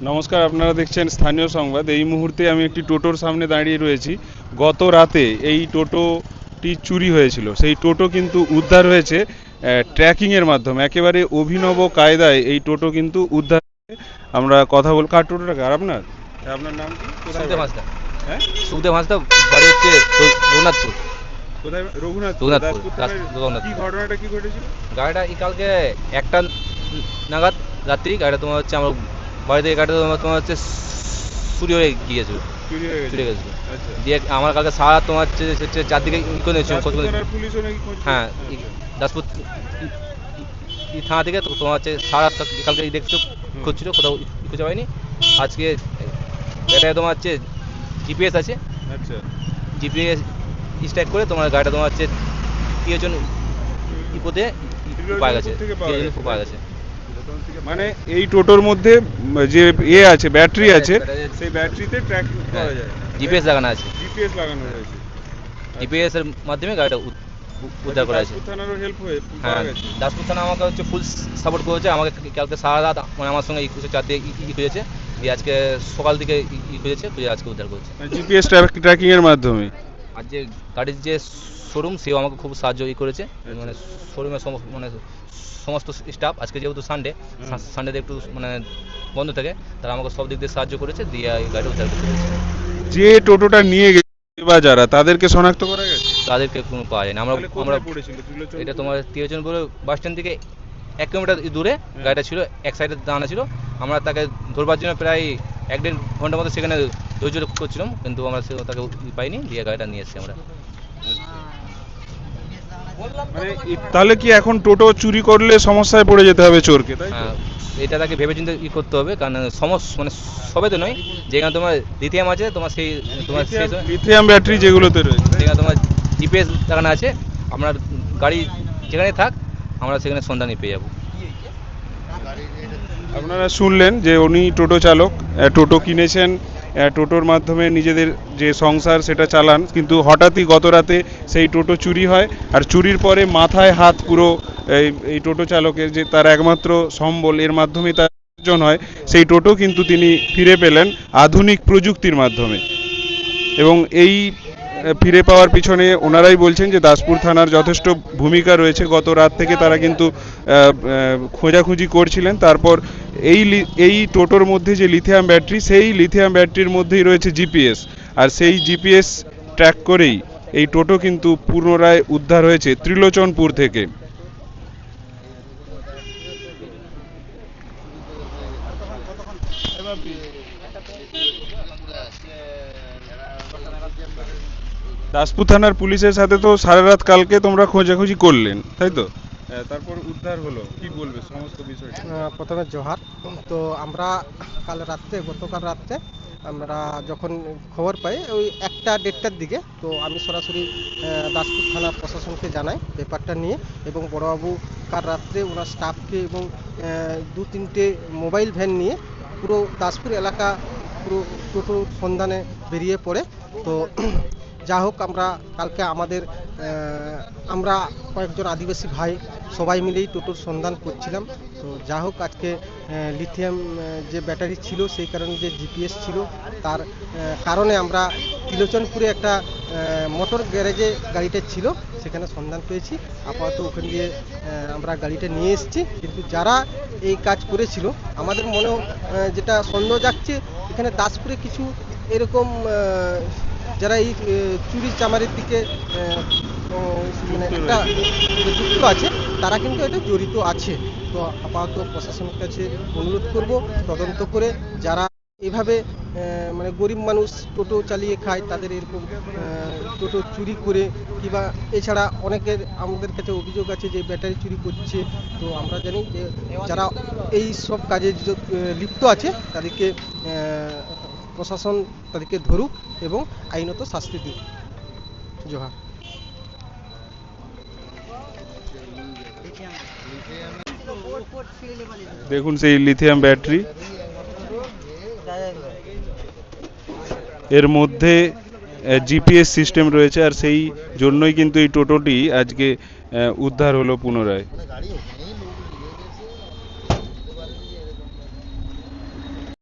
নমস্কার, আপনারা দেখছেন স্থানীয় সংবাদ। এই মুহূর্তে আমি একটি টোটোর সামনে দাঁড়িয়ে রয়েছি। গত রাতে এই টোটোটি চুরি হয়েছিল, সেই টোটো কিন্তু উদ্ধার হয়েছে ট্র্যাকিংয়ের মাধ্যমে। একেবারে অভিনব কায়দায় এই টোটো কিন্তু উদ্ধার হয়েছে। আমরা কথা বল, কার টোটোটা কার? আপনার আপনার নাম কি? কোথায় সুখদেব বাড়ি? হাঁসদা। হ্যাঁ, সুখদেব হাঁসদা, বাড়ি হচ্ছে রঘুনাথপুর। কোথায়? রঘুনাথপুর, রঘুনাথপুর দাসপুর থানায়। কি রঘুনাথপুর। ঘটনাটা কি ঘটেছিল? গাড়িটা এই কালকে একটা নাগাদ রাত্রি গাড়িটা তোমার হচ্ছে আমার বাড়ি থেকে গাড়িটা তোমার হচ্ছে চুরি হয়ে গিয়েছিল। চুরি হয়ে চুরি গেছে। হয়ে গেছিলো আচ্ছা, দিয়ে আমার কালকে সারা তোমার হচ্ছে চারদিকে ই করে নিয়েছিল দাসপুর থানার পুলিশও নাকি খোঁজ হ্যাঁ, পেয়েছে? আচ্ছা। দাসপুর থানা থেকে তো তোমার হচ্ছে সারা কালকে দেখছো খুঁজছিল, কোথাও খুঁজে পাইনি। আজকে এটা তোমার হচ্ছে জিপিএস আছে, আচ্ছা, জিপিএস স্ট্রাইক করে তোমার গাড়িটা তোমার হচ্ছে 30 জন ইপোতে পাওয়া গেছে, থেকে পাওয়া 30 জন গেছে। পাওয়া গেছে। মানে এই টোটোর মধ্যে যে আছে, ব্যাটারি আছে, ব্যাটারি- সেই ব্যাটারিতে ট্র্যাক করা যায়। জিপিএস লাগানো আছে, জিপিএস লাগানো রয়েছে। জিপিএস এর মাধ্যমে গাড়িটা উদ্ধার করা আছে। দাসপুর থানারও হেল্প হয়ে হ্যাঁ, পাওয়া গেছে। দাসপুর থানা আমাকে হচ্ছে ফুল সাপোর্ট করেছে। আমাকে কালকে সারা রাত মানে আমার সঙ্গে 21-4 দিয়ে খুঁজেছে, দিয়ে আজকে সকাল দিকে খুঁজেছে, খুঁজে আজকে উদ্ধার করেছে। জিপিএস ট্র্যাকিং এর মাধ্যমে। আর যে গাড়ির যে শোরুম, সেও আমাকে খুব সাহায্য করেছে। মানে শোরুমের মানে সমস্ত স্টাফ, আজকে যেহেতু সানডে, সানডেতে একটু মানে বন্ধ থাকে, তারা আমাকে সব দিক দিয়ে সাহায্য করেছে, দিয়ে এই গাড়ি উদ্ধার করতে পেরেছে। যে টোটোটা নিয়ে গেছে বা যারা, তাদেরকে শনাক্ত করা গেছে? তাদেরকে কোনো পাওয়া যায়নি। আমরা তাহলে আমরা কোথায় পড়েছিল? ত্রিলোচন? এটা তোমার 30 বলে বাস স্ট্যান্ড থেকে 1 কিলোমিটার দূরে গাড়িটা ছিল, এক সাইডে দাঁড়ানো ছিল। আমরা তাকে ধরবার জন্য প্রায় 1-1.5 ঘন্টার মতো সেখানে ধৈর্য করছিলাম, কিন্তু আমরা তাকে পাইনি, দিয়ে গাড়িটা নিয়ে এসেছি আমরা। মানে তাহলে কি এখন টোটো চুরি করলে সমস্যায় পড়ে যেতে হবে চোরকে, তাই তো? হ্যাঁ, এটা তাকে ভেবেচিন্তে করতে হবে, কারণ মানে সবে তো নয়, যেখানে তোমার লিথিয়াম আছে, তোমার সেই তোমার সেই লিথিয়াম ব্যাটারি যেগুলোতে রয়েছে, তাই তো? যেখানে তোমার জিপিএস লাগানো আছে, আপনার গাড়ি যেখানে থাক আমরা সেখানে সন্ধানই পেয়ে যাবো। আপনারা শুনলেন যে উনি টোটো চালক, টোটো কিনেছেন, টোটোর মাধ্যমে নিজেদের যে সংসার সেটা চালান, কিন্তু হঠাৎই গত রাতে সেই টোটো চুরি হয়। আর চুরির পরে মাথায় হাত পুরো এই টোটো চালকের, যে তার একমাত্র সম্বল, এর মাধ্যমেই তার উপার্জন হয়, সেই টোটো কিন্তু তিনি ফিরে পেলেন আধুনিক প্রযুক্তির মাধ্যমে। এবং এই ফিরে পাওয়ার পিছনে ওনারাই বলছেন যে দাসপুর থানার যথেষ্ট ভূমিকা রয়েছে। গত রাত থেকে তারা কিন্তু খোঁজাখুঁজি করছিলেন। তারপর এই টোটোর মধ্যে যে লিথিয়াম ব্যাটারি, সেই লিথিয়াম ব্যাটারির মধ্যেই রয়েছে জিপিএস। আর সেই জিপিএস ট্র্যাক করেই এই টোটো কিন্তু পুনরায় উদ্ধার হয়েছে ত্রিলোচনপুর থেকে। দাসপুর থানার পুলিশের সাথে তো সারা রাত কালকে তোমরা খোঁজাখুঁজি করলেন, তাই তো? তারপর উদ্ধার হলো, কি বলবে সমস্ত বিষয়টা? প্রথমে জোহার। তো আমরা গতকাল রাত্রে আমরা যখন খবর পাই ওই 1টা-1:30টার দিকে, তো আমি সরাসরি দাসপুর থানা প্রশাসনকে জানাই ব্যাপারটা নিয়ে, এবং বড়বাবু কাল রাত্রে ওনার স্টাফকে এবং 2-3টে মোবাইল ভ্যান নিয়ে পুরো দাসপুর এলাকা পুরো টোটোর সন্ধানে বেরিয়ে পড়ে। তো যা হোক, আমরা কালকে আমরা কয়েকজন আদিবাসী ভাই সবাই মিলেই টোটোর সন্ধান করছিলাম। তো যা হোক, আজকে লিথিয়াম যে ব্যাটারি ছিল, সেই কারণে যে জিপিএস ছিল, তার কারণে আমরা ত্রিলোচনপুরে একটা মোটর গ্যারেজে গাড়িটা ছিল, সেখানে সন্ধান পেয়েছি। আপাতত ওখান দিয়ে আমরা গাড়িটা নিয়ে এসেছি। কিন্তু যারা এই কাজ করেছিল, আমাদের মনেও যেটা সন্দেহ যাচ্ছে, এখানে দাসপুরে কিছু এরকম যারা এই চুরি চামারির দিকে মানে একটা যুক্ত আছে, তারা কিন্তু এটা জড়িত আছে। তো আপাতত প্রশাসনের কাছে অনুরোধ করব, তদন্ত করে যারা এভাবে মানে গরিব মানুষ টোটো চালিয়ে খায়, তাদের এরকম টোটো চুরি করে, কিংবা এছাড়া অনেকের আমাদের কাছে অভিযোগ আছে যে ব্যাটারি চুরি করছে। তো আমরা জানি যে যারা এই সব কাজে লিপ্ত আছে, তাদেরকে প্রশাসন তাদেরকে ধরুক এবং আইনত শাস্তি দিক। জোহার। দেখুন সেই লিথিয়াম ব্যাটারি, এর মধ্যে জিপিএস সিস্টেম রয়েছে, আর সেই জন্যই কিন্তু এই টোটোটি আজকে উদ্ধার হলো পুনরায়।